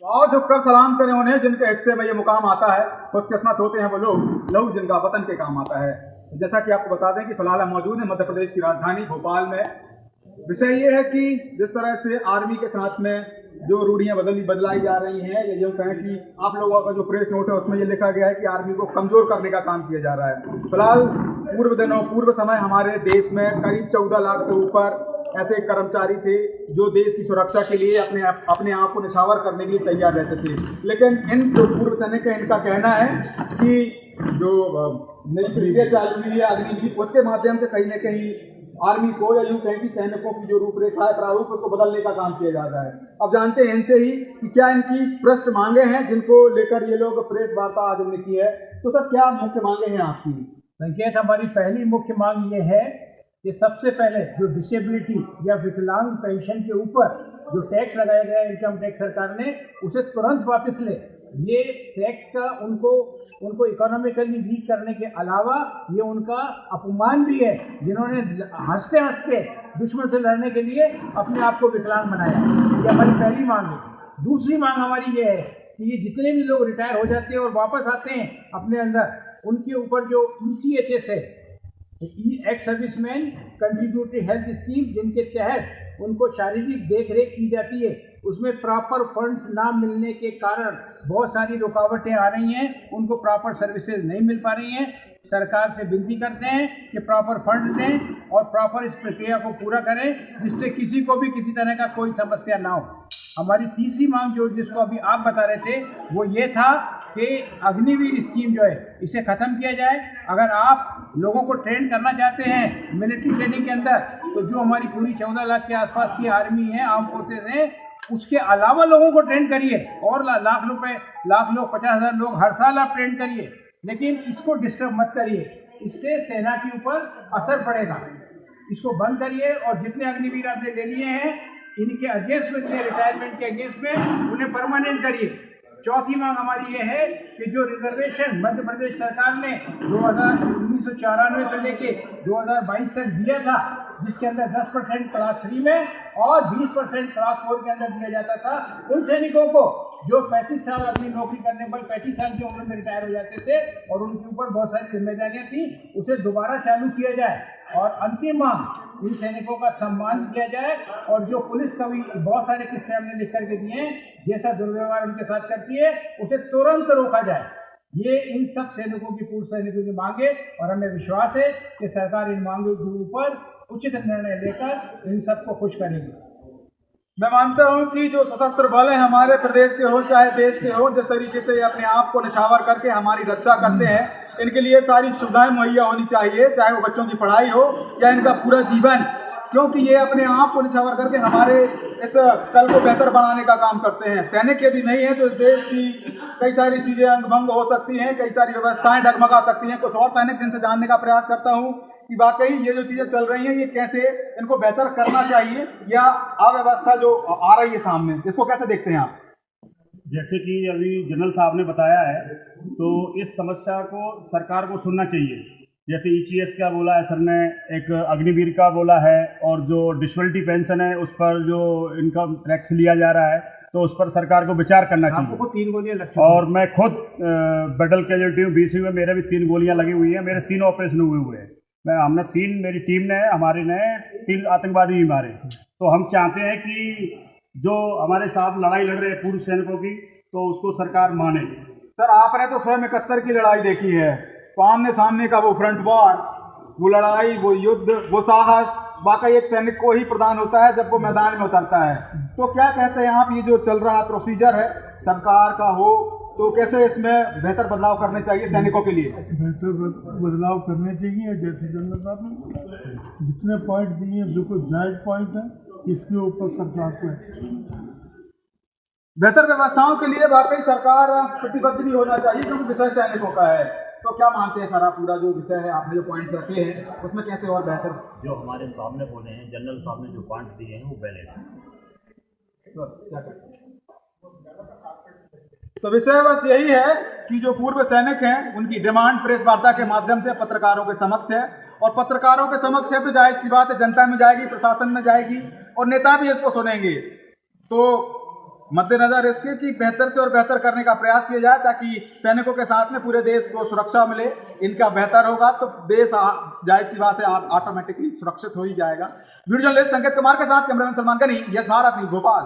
और झुककर सलाम करें उन्हें जिनके हिस्से में ये मुकाम आता है। खुशकिस्मत होते हैं वो लोग लहू जिनका वतन के काम आता है। जैसा कि आपको बता दें कि फिलहाल हम मौजूद हैं मध्य प्रदेश की राजधानी भोपाल में। विषय ये है कि जिस तरह से आर्मी के साथ में जो रूढ़ियाँ बदलाई जा रही हैं, या जो कहें कि आप लोगों का जो प्रेस नोट है उसमें ये लिखा गया है कि आर्मी को कमज़ोर करने का काम किया जा रहा है। फिलहाल पूर्व समय हमारे देश में करीब 14 लाख से ऊपर ऐसे कर्मचारी थे जो देश की सुरक्षा के लिए अपने आप को निछावर करने के लिए तैयार रहते थे। लेकिन इन जो पूर्व सैनिक है इनका कहना है कि जो नई प्रक्रिया चालू हुई है अग्निवीर, उसके माध्यम से कहीं न कहीं आर्मी को या यूं कहें कि सैनिकों की जो रूपरेखा है प्रारूप उसको बदलने का काम किया जा रहा है। अब जानते हैं इनसे ही कि क्या इनकी पृष्ठ मांगे हैं जिनको लेकर ये लोग प्रेस वार्ता आज हमने की है। तो सर क्या मुख्य मांगे हैं आपकी? संकेत, हमारी पहली मुख्य मांग ये है कि सबसे पहले जो डिसेबिलिटी या विकलांग पेंशन के ऊपर जो टैक्स लगाया गया है इनकम टैक्स सरकार ने, उसे तुरंत वापस ले। ये टैक्स का उनको इकोनॉमिकली वीक करने के अलावा ये उनका अपमान भी है जिन्होंने हंसते हंसते दुश्मन से लड़ने के लिए अपने आप को विकलांग बनाया। ये हमारी पहली मांग है। दूसरी मांग हमारी ये है कि ये जितने भी लोग रिटायर हो जाते हैं और वापस आते हैं अपने अंदर, उनके ऊपर जो ECHS है, ex serviceman contributory health scheme, जिनके तहत उनको शारीरिक देखरेख की जाती है, उसमें प्रॉपर फंड्स ना मिलने के कारण बहुत सारी रुकावटें आ रही हैं, उनको प्रॉपर सर्विसेज नहीं मिल पा रही हैं। सरकार से विनती करते हैं कि प्रॉपर फंड दें और प्रॉपर इस प्रक्रिया को पूरा करें जिससे किसी को भी किसी तरह का कोई समस्या ना हो। हमारी तीसरी मांग जिसको अभी आप बता रहे थे वो ये था कि अग्निवीर स्कीम जो है इसे ख़त्म किया जाए। अगर आप लोगों को ट्रेन करना चाहते हैं मिलिट्री ट्रेनिंग के अंदर, तो जो हमारी पूरी 14 लाख के आसपास की आर्मी है, आर्म फोर्सेज हैं, उसके अलावा लोगों को ट्रेन करिए और लाख लोग 50,000 लोग हर साल आप ट्रेन करिए, लेकिन इसको डिस्टर्ब मत करिए। इससे सेना के ऊपर असर पड़ेगा। इसको बंद करिए और जितने अग्निवीर आपने ले लिए हैं इनके अगेंस्ट में, रिटायरमेंट के अगेंस्ट में उन्हें परमानेंट करिए। चौथी मांग हमारी ये है कि जो रिजर्वेशन मध्य प्रदेश सरकार ने 1994 से लेके 2022 तक दिया था, जिसके अंदर 10% क्लास 3 में और 20% क्लास 4 के अंदर दिया जाता था, उन सैनिकों को जो 35 साल अपनी नौकरी करने पर 35 साल की उम्र में रिटायर हो जाते थे और उनके ऊपर बहुत सारी जिम्मेदारियां थी, उसे दोबारा चालू किया जाए। और अंतिम मांग, इन सैनिकों का सम्मान किया जाए और जो पुलिस कभी बहुत सारे किस्से हमने लिख करके दिए हैं, जैसा दुर्व्यवहार उनके साथ करती है उसे तुरंत रोका जाए। ये इन सब सैनिकों की, पूर्व सैनिकों की मांगे, और हमें विश्वास है कि सरकार इन मांगों के ऊपर उचित निर्णय लेकर इन सबको खुश करेगी। मैं मानता हूं कि जो सशस्त्र बल है हमारे प्रदेश के हो चाहे देश के हो, जिस तरीके से अपने आप को निछावर करके हमारी रक्षा करते हैं, इनके लिए सारी सुविधाएं मुहैया होनी चाहिए, चाहे वो बच्चों की पढ़ाई हो या इनका पूरा जीवन, क्योंकि ये अपने आप को निछावर करके हमारे इस कल को बेहतर बनाने का काम करते हैं। सैनिक यदि नहीं है तो इस देश की कई सारी चीज़ें अंग भंग हो सकती हैं, कई सारी व्यवस्थाएं डगमगा सकती हैं। कुछ और सैनिक जिनसे जानने का प्रयास करता हूँ कि वाकई ये जो चीज़ें चल रही हैं ये कैसे इनको बेहतर करना चाहिए, या अव्यवस्था जो आ रही है सामने, इसको कैसे देखते हैं आप? जैसे कि अभी जनरल साहब ने बताया है, तो इस समस्या को सरकार को सुनना चाहिए। जैसे ECHS का बोला है सर ने, एक अग्निवीर का बोला है, और जो डिसेबिलिटी पेंशन है उस पर जो इनकम टैक्स लिया जा रहा है, तो उस पर सरकार को विचार करना चाहिए। आपको 3 गोलियां लग चुकी, और मैं खुद बैटल कैजुअल्टी हूँ, BC में मेरे भी 3 गोलियां लगी हुई हैं, मेरे 3 ऑपरेशन हुए हैं। मेरी टीम ने, हमारे ने 3 आतंकवादी भी मारे। तो हम चाहते हैं कि जो हमारे साथ लड़ाई लड़ रहे हैं पूर्व सैनिकों की, तो उसको सरकार माने। सर आपने तो स्वयं 71 की लड़ाई देखी है, तो आमने सामने का वो फ्रंट वॉर, वो लड़ाई, वो युद्ध, वो साहस वाकई एक सैनिक को ही प्रदान होता है जब वो मैदान में उतरता है। तो क्या कहते हैं आप, ये जो चल रहा प्रोसीजर है सरकार का हो, तो कैसे इसमें बेहतर बदलाव करने चाहिए सैनिकों के लिए? बेहतर बदलाव करने चाहिए। जैसे जनरल साहब ने जितने पॉइंट दिए हैं बिल्कुल जायज पॉइंट है, इसके ऊपर सरकार को बेहतर व्यवस्थाओं के लिए वाकई सरकार प्रतिबद्ध भी होना चाहिए, क्योंकि विषय सैनिकों का है। तो क्या मानते हैं सारा पूरा जो विषय है, आपने जो पॉइंट रखे हैं उसमें कैसे और बेहतर? जो हमारे सामने बोले हैं जनरल साहब ने, जो पॉइंट दिए हैं वो वैलिड हैं। क्या करते हैं? तो विषय बस यही है कि जो पूर्व सैनिक हैं उनकी डिमांड प्रेस वार्ता के माध्यम से पत्रकारों के समक्ष है, और पत्रकारों के समक्ष है तो जाहिर सी बात है जनता में जाएगी, प्रशासन में जाएगी, और नेता भी इसको सुनेंगे। तो मद्देनजर इसके कि बेहतर से और बेहतर करने का प्रयास किया जाए ताकि सैनिकों के साथ में पूरे देश को सुरक्षा मिले। इनका बेहतर होगा तो देश जाहिर सी बात है ऑटोमेटिकली सुरक्षित हो ही जाएगा। वीडियो जर्नलिस्ट संकेत कुमार के साथ cameraman Salman Gani, yes Bharat news Bhopal.